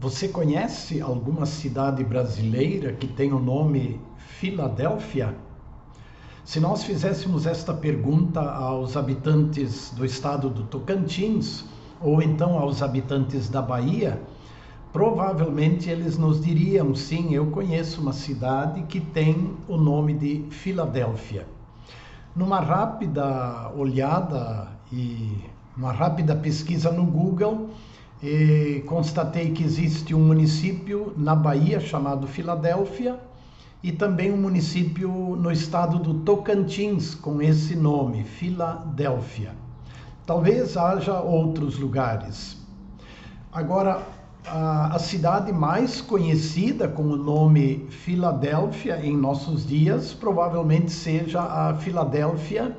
Você conhece alguma cidade brasileira que tem o nome Filadélfia? Se nós fizéssemos esta pergunta aos habitantes do estado do Tocantins, ou então aos habitantes da Bahia, provavelmente eles nos diriam: sim, eu conheço uma cidade que tem o nome de Filadélfia. Numa rápida olhada e uma rápida pesquisa no Google, constatei que existe um município na Bahia chamado Filadélfia e também um município no estado do Tocantins com esse nome, Filadélfia. Talvez haja outros lugares. Agora, a cidade mais conhecida com o nome Filadélfia em nossos dias provavelmente seja a Filadélfia,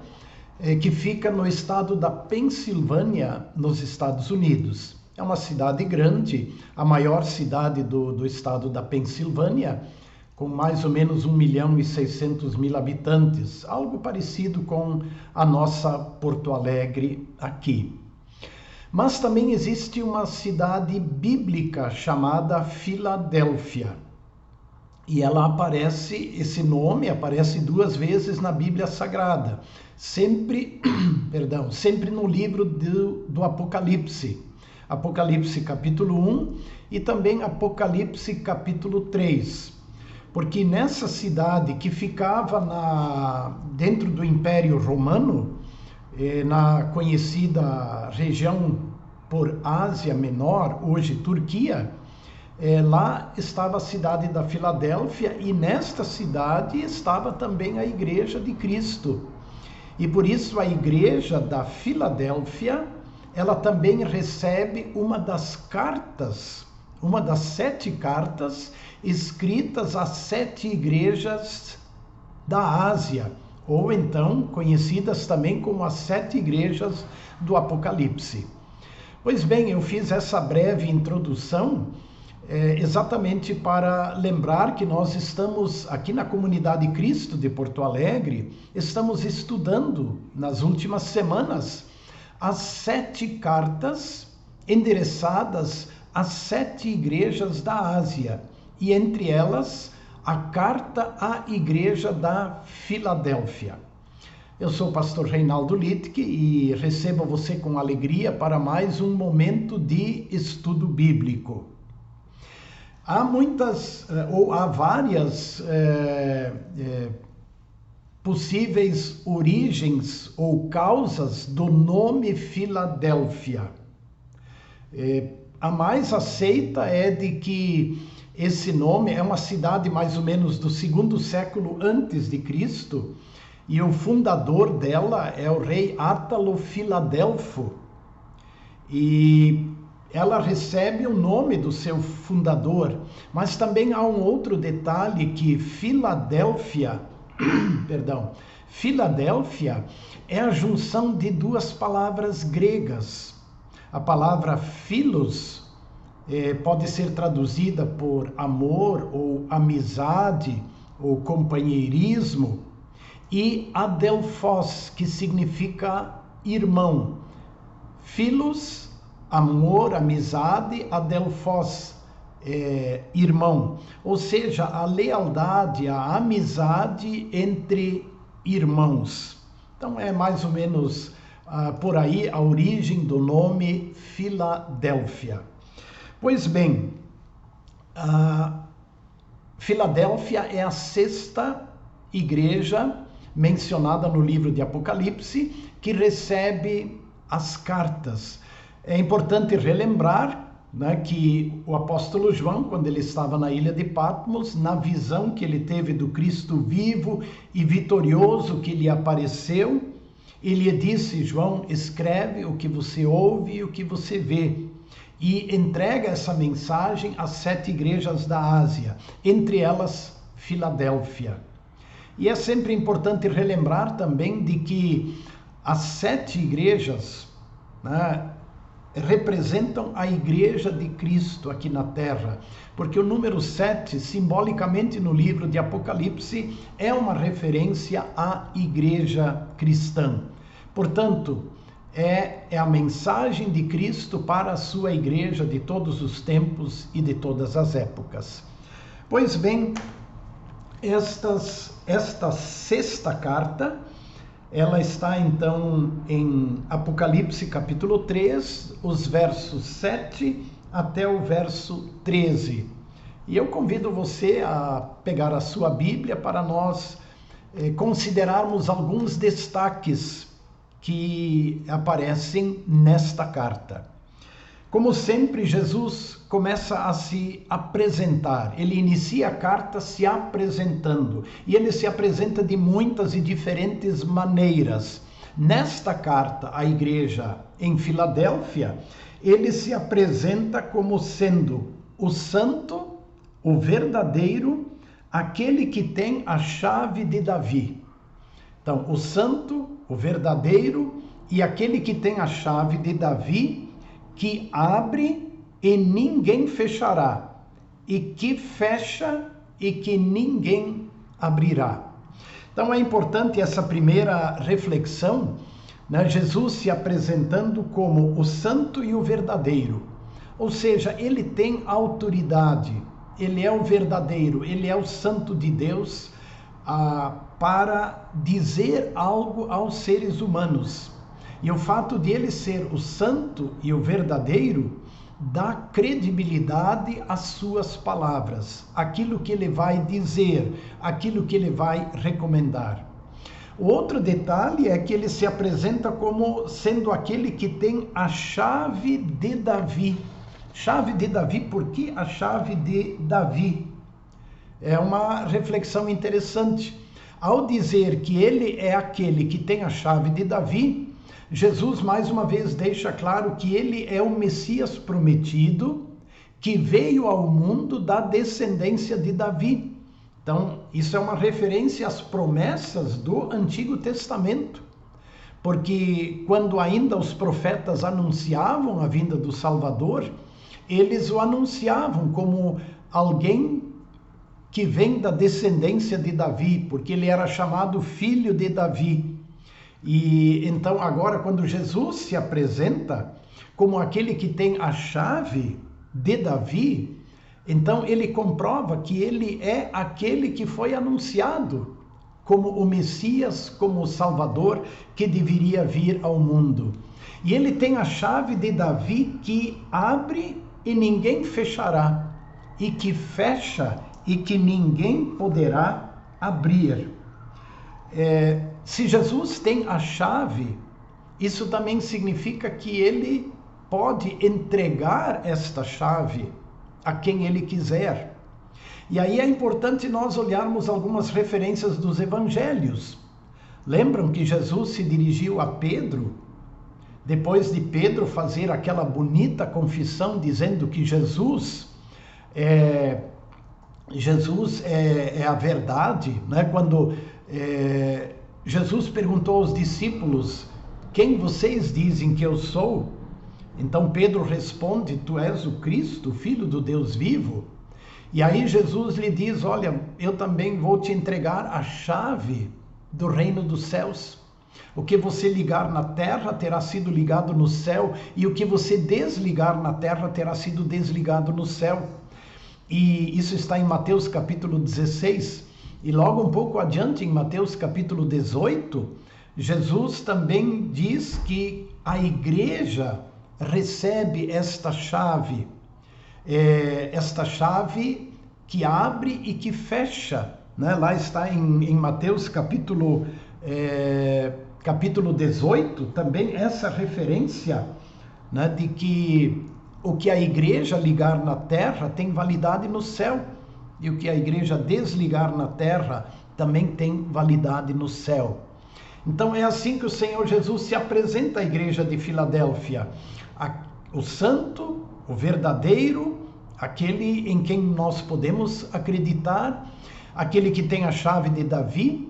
que fica no estado da Pensilvânia, nos Estados Unidos. É uma cidade grande, a maior cidade do estado da Pensilvânia, com mais ou menos 1.600.000 habitantes, algo parecido com a nossa Porto Alegre aqui. Mas também existe uma cidade bíblica chamada Filadélfia. E ela aparece, esse nome aparece 2 vezes na Bíblia Sagrada, sempre no livro do Apocalipse. Apocalipse capítulo 1 e também Apocalipse capítulo 3. Porque nessa cidade que ficava dentro do Império Romano, na conhecida região por Ásia Menor, hoje Turquia, lá estava a cidade da Filadélfia e nesta cidade estava também a Igreja de Cristo. E por isso a Igreja da Filadélfia, ela também recebe uma das 7 cartas escritas às 7 igrejas da Ásia, ou então conhecidas também como as 7 igrejas do Apocalipse. Pois bem, eu fiz essa breve introdução exatamente para lembrar que nós estamos aqui na Comunidade Cristo de Porto Alegre, estamos estudando nas últimas semanas as 7 cartas endereçadas às 7 igrejas da Ásia, e entre elas a carta à igreja da Filadélfia. Eu sou o pastor Reinaldo Littke e recebo você com alegria para mais um momento de estudo bíblico. Há várias possíveis origens ou causas do nome Filadélfia. A mais aceita é de que esse nome é uma cidade mais ou menos do 2º século antes de Cristo, e o fundador dela é o rei Átalo Filadelfo. E ela recebe o nome do seu fundador, mas também há um outro detalhe que Filadélfia é a junção de 2 palavras gregas. A palavra philos pode ser traduzida por amor ou amizade ou companheirismo, e adelphos, que significa irmão. Philos, amor, amizade, adelphos, irmão, ou seja, a lealdade, a amizade entre irmãos. Então é mais ou menos por aí a origem do nome Filadélfia. Pois bem, Filadélfia é a 6ª igreja mencionada no livro de Apocalipse que recebe as cartas. É importante relembrar, que o apóstolo João, quando ele estava na ilha de Patmos, na visão que ele teve do Cristo vivo e vitorioso que lhe apareceu, ele disse: João, escreve o que você ouve e o que você vê, e entrega essa mensagem às 7 igrejas da Ásia, entre elas Filadélfia. E é sempre importante relembrar também de que as 7 igrejas representam a igreja de Cristo aqui na terra, porque o número 7, simbolicamente no livro de Apocalipse, é uma referência à igreja cristã. Portanto, é a mensagem de Cristo para a sua igreja de todos os tempos e de todas as épocas. Pois bem, esta sexta carta, ela está então em Apocalipse capítulo 3, os versos 7 até o verso 13. E eu convido você a pegar a sua Bíblia para nós considerarmos alguns destaques que aparecem nesta carta. Como sempre, Jesus começa a se apresentar. Ele inicia a carta se apresentando. E ele se apresenta de muitas e diferentes maneiras. Nesta carta à igreja em Filadélfia, ele se apresenta como sendo o santo, o verdadeiro, aquele que tem a chave de Davi. Então, o santo, o verdadeiro e aquele que tem a chave de Davi, que abre e ninguém fechará, e que fecha e que ninguém abrirá. Então é importante essa primeira reflexão, né? Jesus se apresentando como o santo e o verdadeiro, ou seja, ele tem autoridade, ele é o verdadeiro, ele é o santo de Deus, para dizer algo aos seres humanos. E o fato de ele ser o santo e o verdadeiro dá credibilidade às suas palavras, aquilo que ele vai dizer, aquilo que ele vai recomendar. O outro detalhe é que ele se apresenta como sendo aquele que tem a chave de Davi. Chave de Davi, por que a chave de Davi? É uma reflexão interessante. Ao dizer que ele é aquele que tem a chave de Davi, Jesus mais uma vez deixa claro que ele é o Messias prometido, que veio ao mundo da descendência de Davi. Então, isso é uma referência às promessas do Antigo Testamento, porque quando ainda os profetas anunciavam a vinda do Salvador, eles o anunciavam como alguém que vem da descendência de Davi, porque ele era chamado filho de Davi. E então agora quando Jesus se apresenta como aquele que tem a chave de Davi, então ele comprova que ele é aquele que foi anunciado como o Messias, como o Salvador que deveria vir ao mundo. E ele tem a chave de Davi que abre e ninguém fechará, e que fecha e que ninguém poderá abrir. Se Jesus tem a chave, isso também significa que ele pode entregar esta chave a quem ele quiser. E aí é importante nós olharmos algumas referências dos evangelhos. Lembram que Jesus se dirigiu a Pedro, depois de Pedro fazer aquela bonita confissão dizendo que Jesus é a verdade, né? Quando Jesus perguntou aos discípulos: quem vocês dizem que eu sou? Então Pedro responde: tu és o Cristo, o Filho do Deus vivo. E aí Jesus lhe diz: olha, eu também vou te entregar a chave do reino dos céus. O que você ligar na terra terá sido ligado no céu, e o que você desligar na terra terá sido desligado no céu. E isso está em Mateus capítulo 16, e logo um pouco adiante, em Mateus capítulo 18, Jesus também diz que a igreja recebe esta chave que abre e que fecha, né? Lá está em Mateus capítulo 18, também essa referência, né, de que o que a igreja ligar na terra tem validade no céu, e o que a igreja desligar na terra também tem validade no céu. Então é assim que o Senhor Jesus se apresenta à igreja de Filadélfia: o santo, o verdadeiro, aquele em quem nós podemos acreditar, aquele que tem a chave de Davi,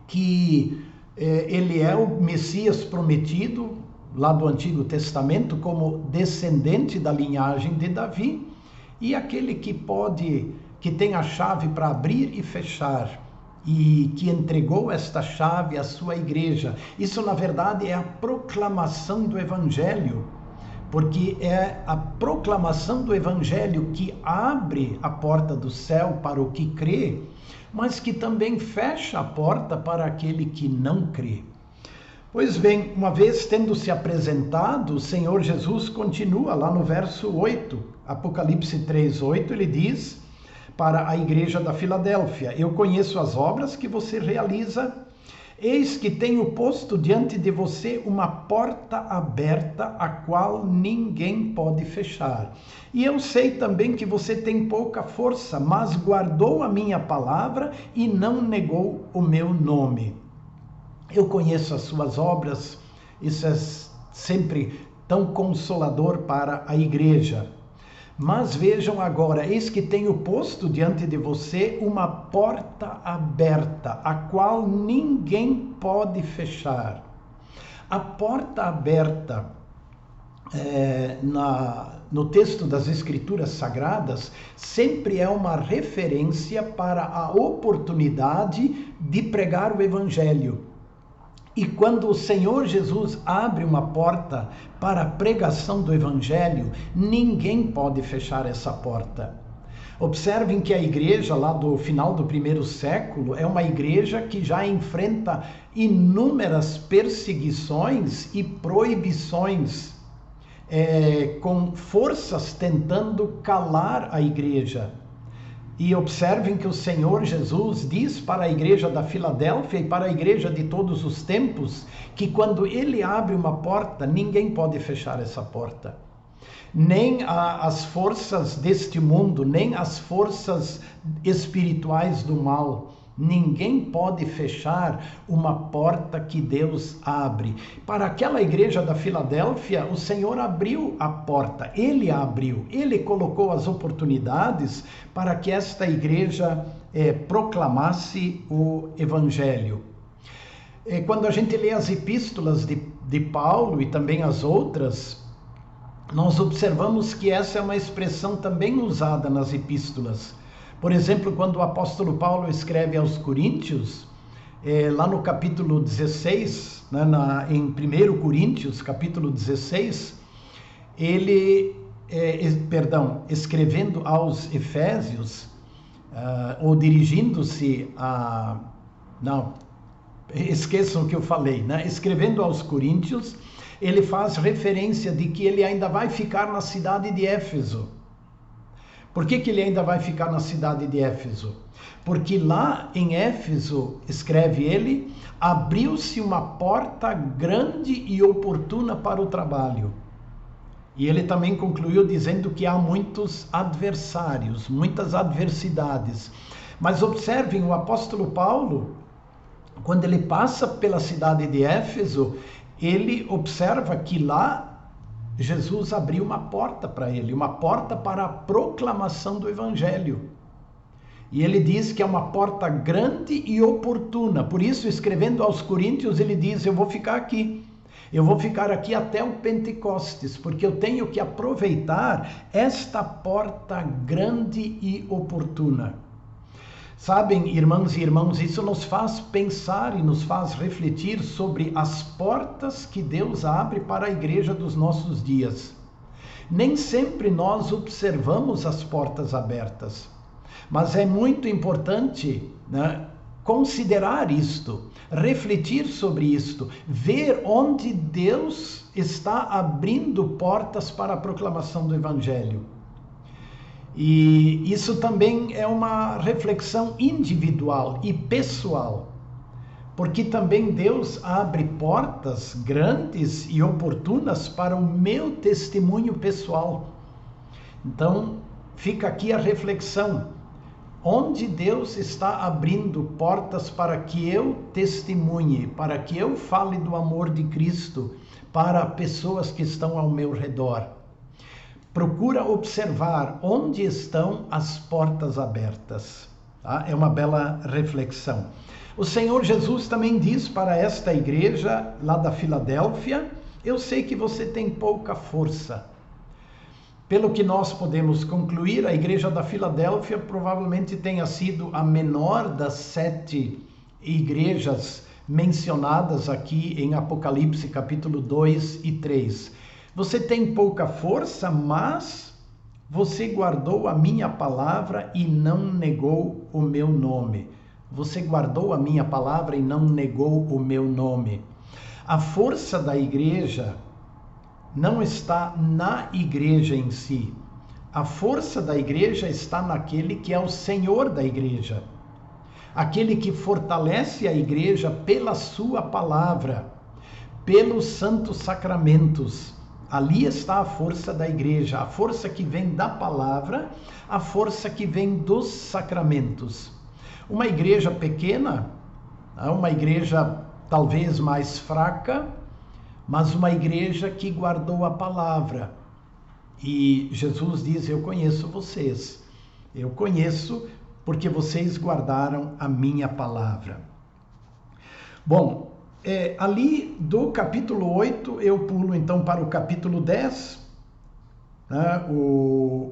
que ele é o Messias prometido lá do Antigo Testamento como descendente da linhagem de Davi, e aquele que tem a chave para abrir e fechar, e que entregou esta chave à sua igreja. Isso, na verdade, é a proclamação do Evangelho, porque é a proclamação do Evangelho que abre a porta do céu para o que crê, mas que também fecha a porta para aquele que não crê. Pois bem, uma vez tendo se apresentado, o Senhor Jesus continua lá no verso 8, Apocalipse 3:8, ele diz para a igreja da Filadélfia: eu conheço as obras que você realiza, eis que tenho posto diante de você uma porta aberta, a qual ninguém pode fechar. E eu sei também que você tem pouca força, mas guardou a minha palavra e não negou o meu nome. Eu conheço as suas obras, isso é sempre tão consolador para a igreja. Mas vejam agora, eis que tenho posto diante de você uma porta aberta, a qual ninguém pode fechar. A porta aberta, no texto das Escrituras Sagradas, sempre é uma referência para a oportunidade de pregar o Evangelho. E quando o Senhor Jesus abre uma porta para a pregação do Evangelho, ninguém pode fechar essa porta. Observem que a igreja lá do final do primeiro século é uma igreja que já enfrenta inúmeras perseguições e proibições, com forças tentando calar a igreja. E observem que o Senhor Jesus diz para a igreja da Filadélfia e para a igreja de todos os tempos que quando ele abre uma porta, ninguém pode fechar essa porta. Nem as forças deste mundo, nem as forças espirituais do mal. Ninguém pode fechar uma porta que Deus abre. Para aquela igreja da Filadélfia, o Senhor abriu a porta, Ele abriu, Ele colocou as oportunidades para que esta igreja proclamasse o Evangelho. Quando a gente lê as epístolas de Paulo e também as outras, nós observamos que essa é uma expressão também usada nas epístolas. Por exemplo, quando o apóstolo Paulo escreve aos Coríntios, lá no capítulo 16, em 1 Coríntios, capítulo 16, ele, escrevendo aos Efésios, ou dirigindo-se a... Não, esqueçam o que eu falei, né? Escrevendo aos Coríntios, ele faz referência de que ele ainda vai ficar na cidade de Éfeso. Por que ele ainda vai ficar na cidade de Éfeso? Porque lá em Éfeso, escreve ele, abriu-se uma porta grande e oportuna para o trabalho. E ele também concluiu dizendo que há muitos adversários, muitas adversidades. Mas observem, o apóstolo Paulo, quando ele passa pela cidade de Éfeso, ele observa que lá Jesus abriu uma porta para ele, uma porta para a proclamação do Evangelho. E ele diz que é uma porta grande e oportuna. Por isso, escrevendo aos Coríntios, ele diz: eu vou ficar aqui. Eu vou ficar aqui até o Pentecostes, porque eu tenho que aproveitar esta porta grande e oportuna. Sabem, irmãs e irmãos, isso nos faz pensar e nos faz refletir sobre as portas que Deus abre para a igreja dos nossos dias. Nem sempre nós observamos as portas abertas, mas é muito importante, né, considerar isto, refletir sobre isto, ver onde Deus está abrindo portas para a proclamação do Evangelho. E isso também é uma reflexão individual e pessoal, porque também Deus abre portas grandes e oportunas para o meu testemunho pessoal. Então, fica aqui a reflexão. Onde Deus está abrindo portas para que eu testemunhe, para que eu fale do amor de Cristo para pessoas que estão ao meu redor. Procura observar onde estão as portas abertas. Tá? É uma bela reflexão. O Senhor Jesus também diz para esta igreja lá da Filadélfia: eu sei que você tem pouca força. Pelo que nós podemos concluir, a igreja da Filadélfia provavelmente tenha sido a menor das 7 igrejas mencionadas aqui em Apocalipse capítulo 2 e 3. Você tem pouca força, mas você guardou a minha palavra e não negou o meu nome. Você guardou a minha palavra e não negou o meu nome. A força da igreja não está na igreja em si. A força da igreja está naquele que é o Senhor da igreja. Aquele que fortalece a igreja pela sua palavra, pelos santos sacramentos. Ali está a força da igreja, a força que vem da palavra, a força que vem dos sacramentos. Uma igreja pequena, uma igreja talvez mais fraca, mas uma igreja que guardou a palavra. E Jesus diz: eu conheço vocês. Eu conheço porque vocês guardaram a minha palavra. Bom, ali do capítulo 8, eu pulo então para o capítulo 10, né,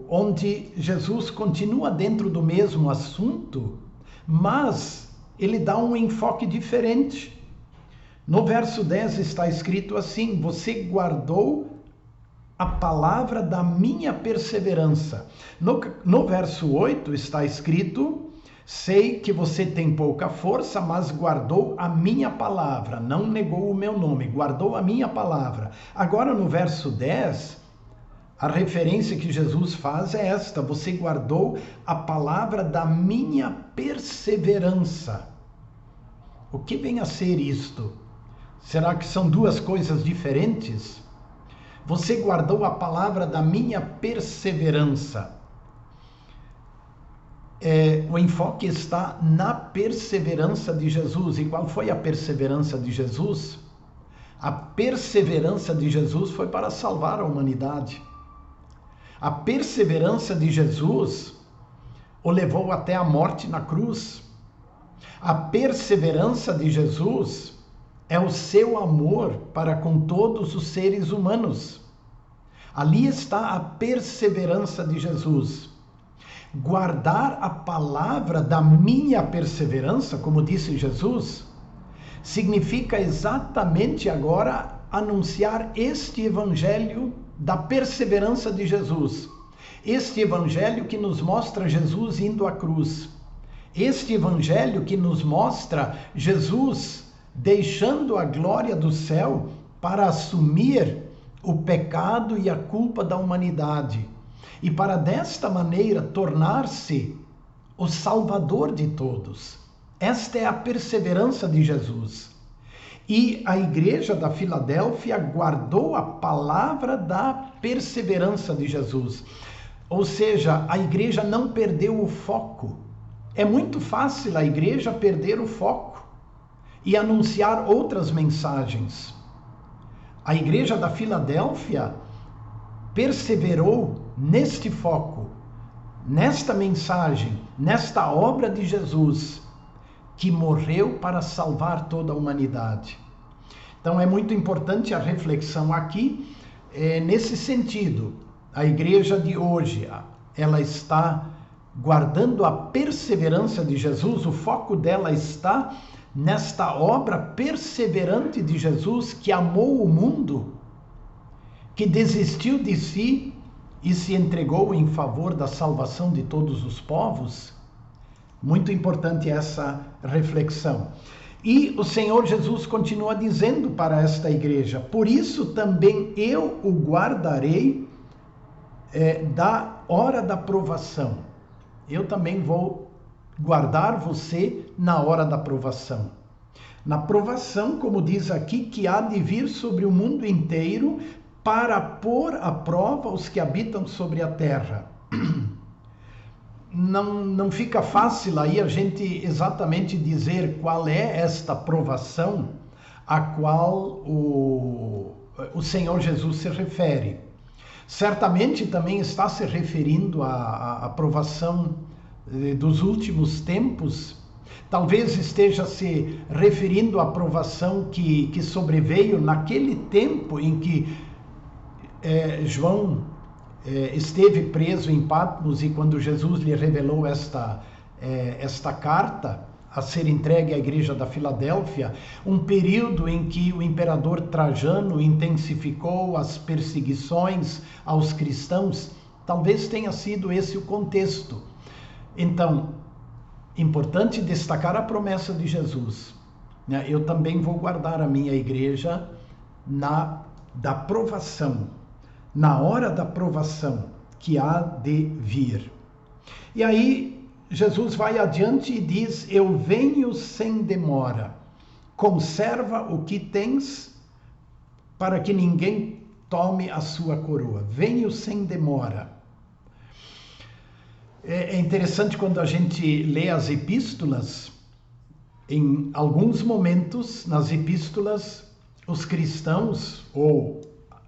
onde Jesus continua dentro do mesmo assunto, mas ele dá um enfoque diferente. No verso 10 está escrito assim: você guardou a palavra da minha perseverança. No verso 8 está escrito: sei que você tem pouca força, mas guardou a minha palavra, não negou o meu nome, guardou a minha palavra. Agora no verso 10, a referência que Jesus faz é esta: você guardou a palavra da minha perseverança. O que vem a ser isto? Será que são duas coisas diferentes? Você guardou a palavra da minha perseverança. O enfoque está na perseverança de Jesus. E qual foi a perseverança de Jesus? A perseverança de Jesus foi para salvar a humanidade. A perseverança de Jesus o levou até a morte na cruz. A perseverança de Jesus é o seu amor para com todos os seres humanos. Ali está a perseverança de Jesus. Guardar a palavra da minha perseverança, como disse Jesus, significa exatamente agora anunciar este evangelho da perseverança de Jesus. Este evangelho que nos mostra Jesus indo à cruz. Este evangelho que nos mostra Jesus deixando a glória do céu para assumir o pecado e a culpa da humanidade, e para desta maneira tornar-se o Salvador de todos. Esta é a perseverança de Jesus. E a igreja da Filadélfia guardou a palavra da perseverança de Jesus. Ou seja, a igreja não perdeu o foco. É muito fácil a igreja perder o foco e anunciar outras mensagens. A igreja da Filadélfia perseverou neste foco, nesta mensagem, nesta obra de Jesus, que morreu para salvar toda a humanidade. Então é muito importante a reflexão aqui, nesse sentido. A igreja de hoje, ela está guardando a perseverança de Jesus, o foco dela está nesta obra perseverante de Jesus, que amou o mundo, que desistiu de si e se entregou em favor da salvação de todos os povos. Muito importante essa reflexão. E o Senhor Jesus continua dizendo para esta igreja: por isso também eu o guardarei da hora da provação. Eu também vou guardar você na hora da provação. Na provação, como diz aqui, que há de vir sobre o mundo inteiro para pôr à prova os que habitam sobre a terra. Não fica fácil aí a gente exatamente dizer qual é esta provação a qual o Senhor Jesus se refere. Certamente também está se referindo à provação dos últimos tempos. Talvez esteja se referindo à provação que sobreveio naquele tempo em que João esteve preso em Patmos, e quando Jesus lhe revelou esta carta a ser entregue à igreja da Filadélfia, um período em que o imperador Trajano intensificou as perseguições aos cristãos, talvez tenha sido esse o contexto. Então, importante destacar a promessa de Jesus. Eu também vou guardar a minha igreja da provação, na hora da provação que há de vir. E aí Jesus vai adiante e diz: eu venho sem demora, conserva o que tens para que ninguém tome a sua coroa. Venho sem demora. É interessante quando a gente lê as epístolas, em alguns momentos nas epístolas, os cristãos ou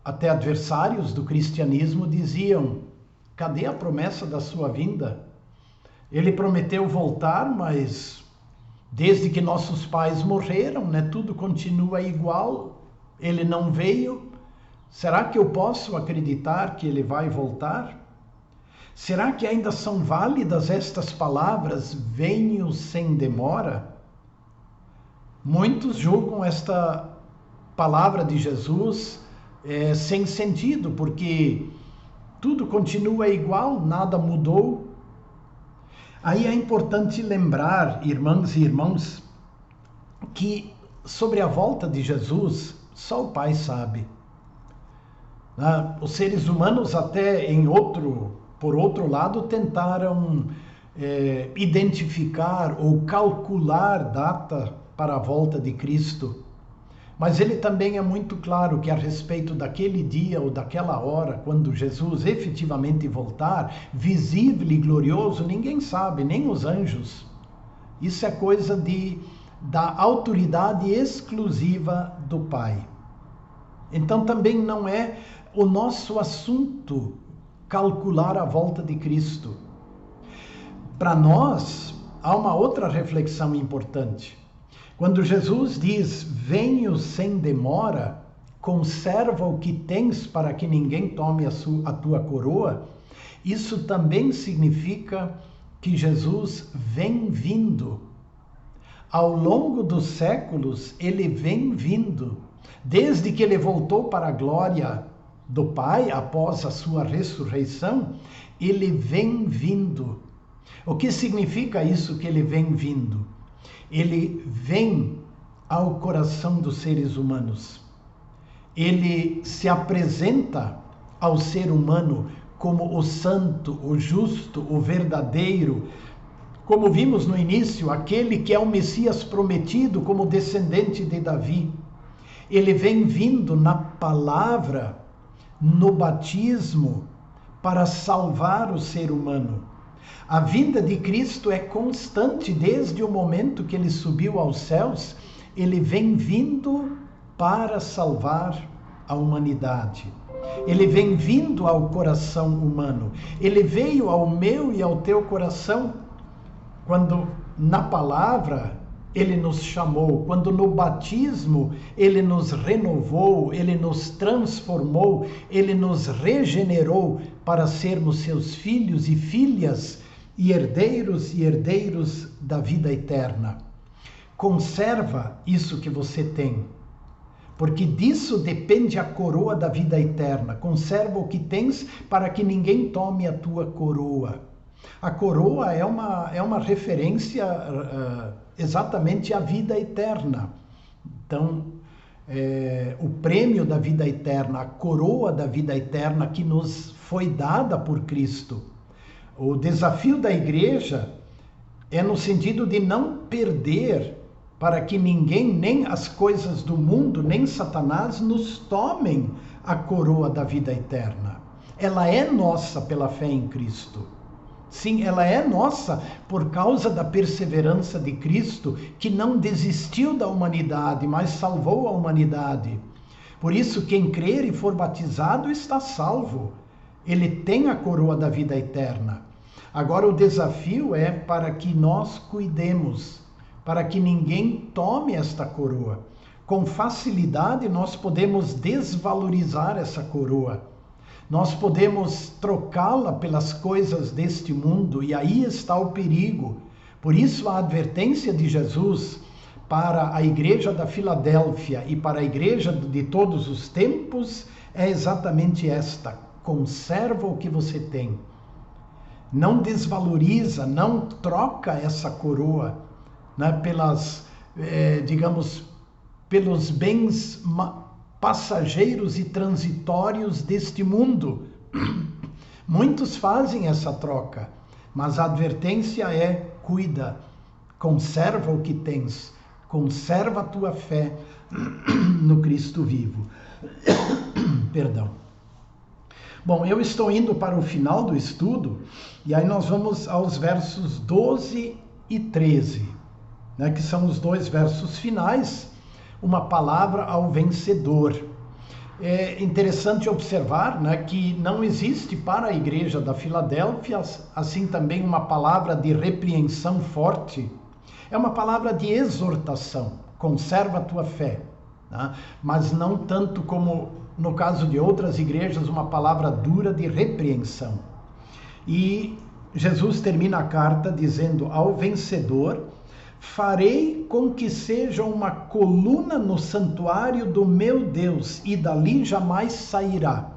até adversários do cristianismo diziam: cadê a promessa da sua vinda? Ele prometeu voltar, mas desde que nossos pais morreram, tudo continua igual. Ele não veio. Será que eu posso acreditar que ele vai voltar? Será que ainda são válidas estas palavras, venho sem demora? Muitos julgam esta palavra de Jesus sem sentido, porque tudo continua igual, nada mudou. Aí é importante lembrar, irmãs e irmãos, que sobre a volta de Jesus, só o Pai sabe. Os seres humanos até por outro lado, tentaram identificar ou calcular data para a volta de Cristo. Mas ele também é muito claro que a respeito daquele dia ou daquela hora, quando Jesus efetivamente voltar, visível e glorioso, ninguém sabe, nem os anjos. Isso é coisa da autoridade exclusiva do Pai. Então também não é o nosso assunto calcular a volta de Cristo. Para nós, há uma outra reflexão importante. Quando Jesus diz, venho sem demora, conserva o que tens para que ninguém tome a tua coroa, isso também significa que Jesus vem vindo. Ao longo dos séculos, ele vem vindo. Desde que ele voltou para a glória do Pai, após a sua ressurreição, ele vem vindo. O que significa isso que ele vem vindo? Ele vem ao coração dos seres humanos. Ele se apresenta ao ser humano como o santo, o justo, o verdadeiro. Como vimos no início, aquele que é o Messias prometido como descendente de Davi. Ele vem vindo na palavra, no batismo, para salvar o ser humano. A vinda de Cristo é constante desde o momento que ele subiu aos céus. Ele vem vindo para salvar a humanidade. Ele vem vindo ao coração humano. Ele veio ao meu e ao teu coração quando na palavra ele nos chamou, quando no batismo ele nos renovou, ele nos transformou, ele nos regenerou para sermos seus filhos e filhas e herdeiros da vida eterna. Conserva isso que você tem, porque disso depende a coroa da vida eterna. Conserva o que tens para que ninguém tome a tua coroa. A coroa é uma referência exatamente à vida eterna. Então, o prêmio da vida eterna, a coroa da vida eterna que nos foi dada por Cristo. O desafio da igreja é no sentido de não perder, para que ninguém, nem as coisas do mundo, nem Satanás, nos tomem a coroa da vida eterna. Ela é nossa pela fé em Cristo. Sim, ela é nossa por causa da perseverança de Cristo, que não desistiu da humanidade, mas salvou a humanidade. Por isso, quem crer e for batizado está salvo. Ele tem a coroa da vida eterna. Agora o desafio é para que nós cuidemos, para que ninguém tome esta coroa. Com facilidade nós podemos desvalorizar essa coroa. Nós podemos trocá-la pelas coisas deste mundo e aí está o perigo. Por isso a advertência de Jesus para a igreja da Filadélfia e para a igreja de todos os tempos é exatamente esta: conserva o que você tem. Não desvaloriza, não troca essa coroa, né, pelos bens passageiros e transitórios deste mundo. Muitos fazem essa troca, mas a advertência é: cuida, conserva o que tens, conserva a tua fé no Cristo vivo. Perdão. Bom, eu estou indo para o final do estudo e aí nós vamos aos versos 12 e 13, né, que são os dois versos finais, uma palavra ao vencedor. É interessante observar, né, que não existe para a igreja da Filadélfia, assim também, uma palavra de repreensão forte. É uma palavra de exortação: conserva a tua fé, né? Mas não tanto como no caso de outras igrejas, uma palavra dura de repreensão. E Jesus termina a carta dizendo: ao vencedor farei com que seja uma coluna no santuário do meu Deus, e dali jamais sairá.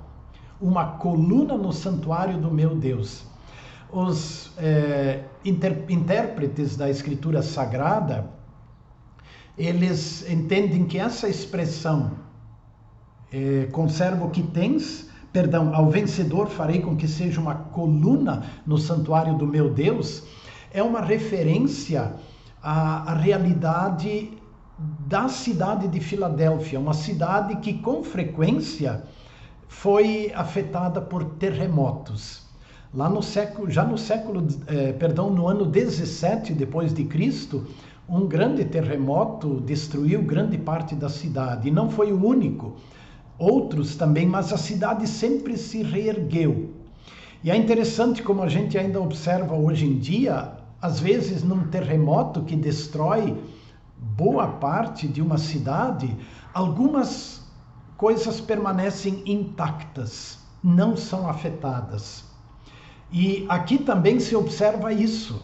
Uma coluna no santuário do meu Deus. Os intérpretes da Escritura Sagrada, eles entendem que essa expressão, conserva o que tens, ao vencedor farei com que seja uma coluna no santuário do meu Deus, é uma referência à realidade da cidade de Filadélfia, uma cidade que com frequência foi afetada por terremotos. Lá no ano 17 depois de Cristo, um grande terremoto destruiu grande parte da cidade, e não foi o único, outros também, mas a cidade sempre se reergueu. E é interessante como a gente ainda observa hoje em dia, às vezes num terremoto que destrói boa parte de uma cidade, algumas coisas permanecem intactas, não são afetadas. E aqui também se observa isso,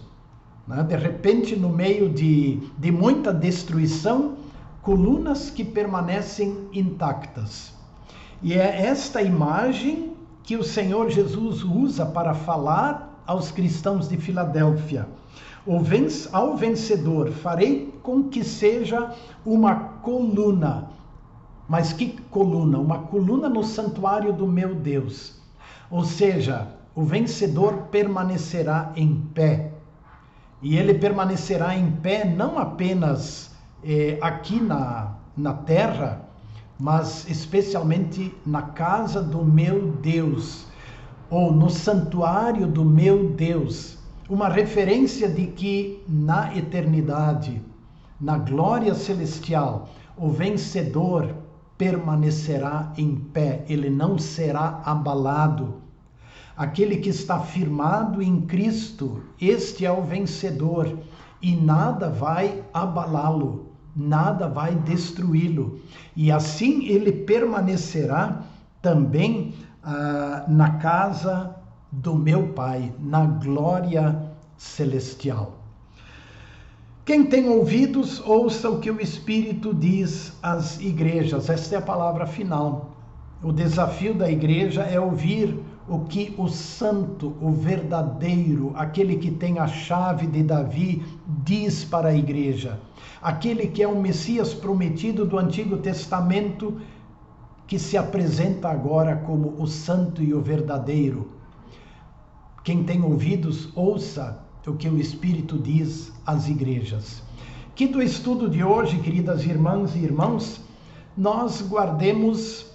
né? De repente, no meio de muita destruição, colunas que permanecem intactas. E é esta imagem que o Senhor Jesus usa para falar aos cristãos de Filadélfia. Ao vencedor farei com que seja uma coluna. Mas que coluna? Uma coluna no santuário do meu Deus. Ou seja, o vencedor permanecerá em pé. E ele permanecerá em pé não apenas aqui na terra, mas especialmente na casa do meu Deus, ou no santuário do meu Deus. Uma referência de que na eternidade, na glória celestial, o vencedor permanecerá em pé, ele não será abalado. Aquele que está firmado em Cristo, este é o vencedor, e nada vai abalá-lo, nada vai destruí-lo. E assim ele permanecerá também na casa do meu Pai, na glória celestial. Quem tem ouvidos, ouça o que o Espírito diz às igrejas. Esta é a palavra final. O desafio da igreja é ouvir o que o santo, o verdadeiro, aquele que tem a chave de Davi, diz para a igreja. Aquele que é o Messias prometido do Antigo Testamento, que se apresenta agora como o santo e o verdadeiro. Quem tem ouvidos, ouça o que o Espírito diz às igrejas. Que do estudo de hoje, queridas irmãs e irmãos, nós guardemos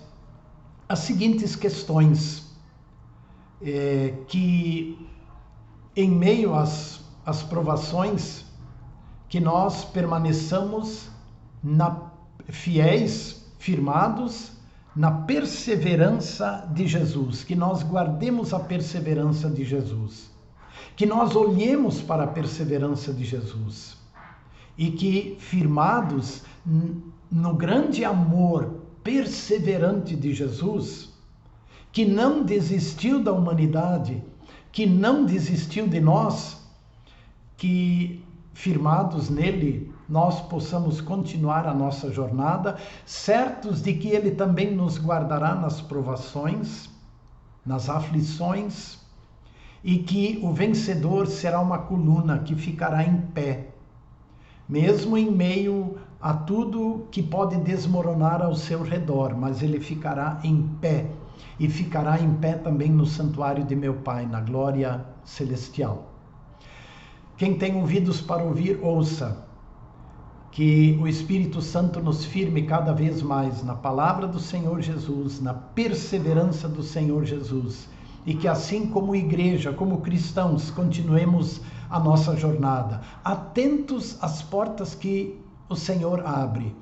as seguintes questões, que em meio às provações, que nós permaneçamos fiéis, firmados na perseverança de Jesus, que nós guardemos a perseverança de Jesus, que nós olhemos para a perseverança de Jesus e que, firmados no grande amor perseverante de Jesus, que não desistiu da humanidade, que não desistiu de nós, que firmados nele, nós possamos continuar a nossa jornada, certos de que ele também nos guardará nas provações, nas aflições, e que o vencedor será uma coluna que ficará em pé, mesmo em meio a tudo que pode desmoronar ao seu redor, mas ele ficará em pé, e ficará em pé também no santuário de meu Pai, na glória celestial. Quem tem ouvidos para ouvir, ouça. Que o Espírito Santo nos firme cada vez mais na palavra do Senhor Jesus, na perseverança do Senhor Jesus, e que assim como igreja, como cristãos, continuemos a nossa jornada, atentos às portas que o Senhor abre.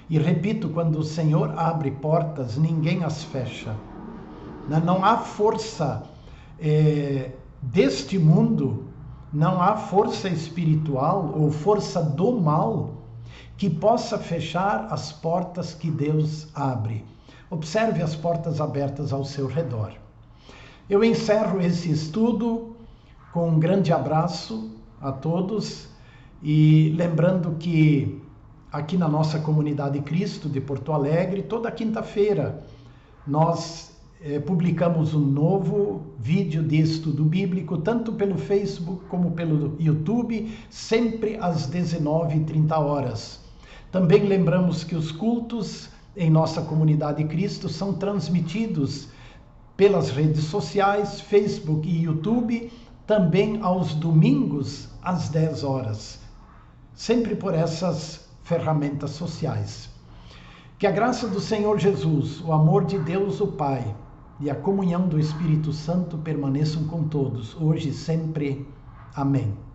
E repito, quando o Senhor abre portas, ninguém as fecha. Não há força deste mundo, não há força espiritual ou força do mal que possa fechar as portas que Deus abre. Observe as portas abertas ao seu redor. Eu encerro esse estudo com um grande abraço a todos e lembrando que aqui na nossa comunidade Cristo de Porto Alegre, toda quinta-feira, nós publicamos um novo vídeo de estudo bíblico, tanto pelo Facebook como pelo YouTube, sempre às 19h30. Também lembramos que os cultos em nossa comunidade Cristo são transmitidos pelas redes sociais, Facebook e YouTube, também aos domingos às 10h, sempre por essas ferramentas sociais. Que a graça do Senhor Jesus, o amor de Deus o Pai e a comunhão do Espírito Santo permaneçam com todos, hoje e sempre. Amém.